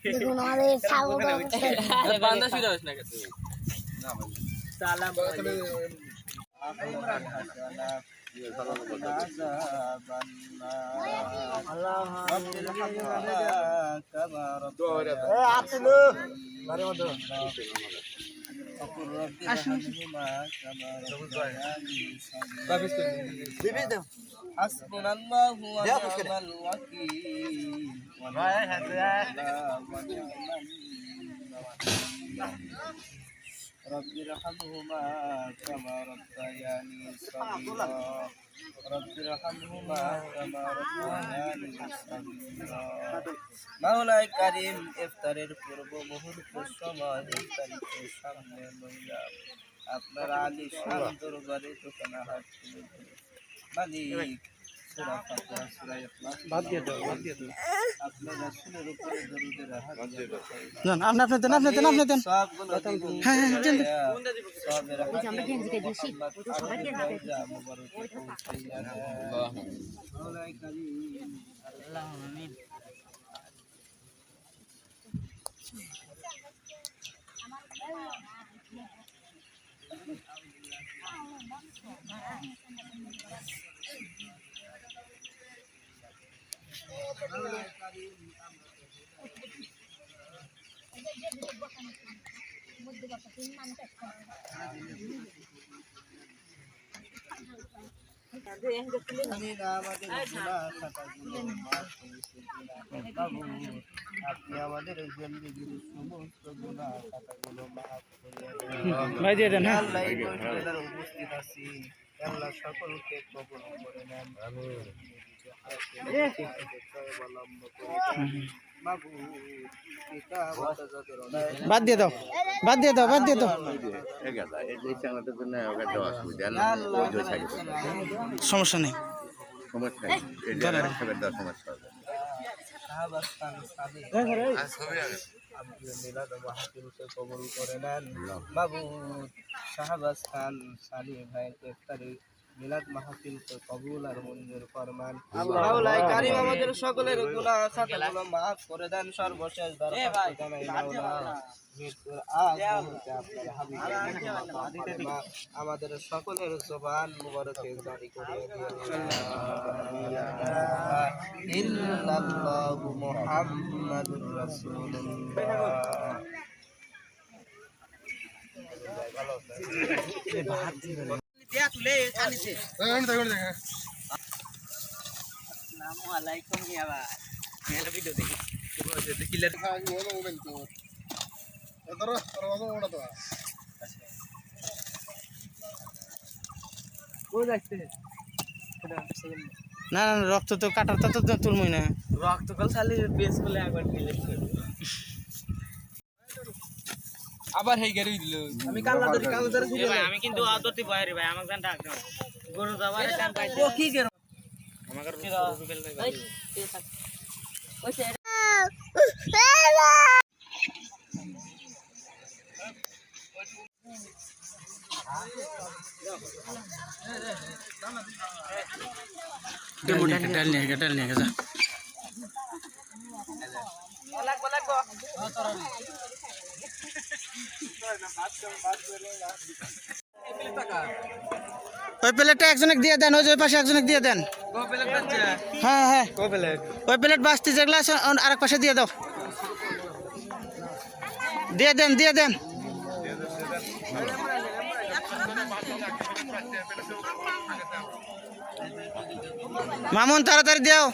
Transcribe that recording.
দেখুন আমাদের সাগর বান্দা শুরু হস না কেন সালাম হাসবুনাল্লাহু ওয়া নি'মাল ওয়াকিল رب ارحمهما كما ربياني صغيرا رب ارحمهما كما ربياني صغيرا মাওলায়ে কারীম ইফতারের পূর্ব মুহূর্তের সময় ইফতারিকে সামনে লইয়া আপনার আলী শান দরবারে দোকানা হাত তুলে ধরে মালিক সূরা ফাতিহা সূরা ইখলাস বাদ দিয়ে দাও আপনার রাসূলের উপরে দরুদের হাত দিয়ে দাও না আপনি দেন সবগুলো হ্যাঁ হ্যাঁ দেন সবের হাত আমরা গেঞ্জিকে দিছি ওই তো সবাইকে হাতে মুবারক মাওলায়ে কারীম আল্লাহুম্মা আমিন আপনি আমাদের জিন্দেগীর সমস্ত গুনাহ খাতাগুলো মাফ করে ভাই দিয়ে দেন হ্যাঁ আল্লাহ এই পরিবারের উপস্থিত আছি আল্লাহ সকলকে কবুল করে নেন আমিন বাদ দিয়ে দাও সমস্যা নেই কবুল করে নেন মাবুদ শাহবাজ খান সালি ভাই ইফতারি মিলাদ মাহফিলকে কবুল আর মঞ্জুর ফরমান মাওলায়ে কারীম আমাদের সকলের গুনাহ খাতাগুলো maaf করে দেন সর্বশেষ দরখাস্ত জানাই মাওলা মৃত্যুর আগ মুহূর্তে আপনার হাবিব আমাদের সকলের জবান মুবারকে জারি করে ইল্লাল্লাহু মুহাম্মাদুর রাসূলুল্লাহ তুলে চালিছে আসসালামু আলাইকুম মিয়া ভাই মেলা ভিডিও দেখি দেখিলে না রক্ত তো কাটার তো তুলমই না রক্ত কল খালি বেস বলে একবার দিলে আবার হেই গেরি দিল আমি কাল্লা ধরে ছিল ভাই আমি কিন্তু আদতি বাইরে ভাই আমাকে গান ডাক দাও গরু যাবার টাইম পাইছে ও কি গের আমাকে রুবেল ভাই ওই সে डाल नहीं जा ওই প্লেটটা একজনকে দিয়ে দেন ওই পাশে একজনকে দিয়ে দেন হ্যাঁ হ্যাঁ ওই প্লেট বাস্তি যেগুলো আছে আরেক পাশে দিয়ে দাও দিয়ে দেন মামুন তাড়াতাড়ি দাও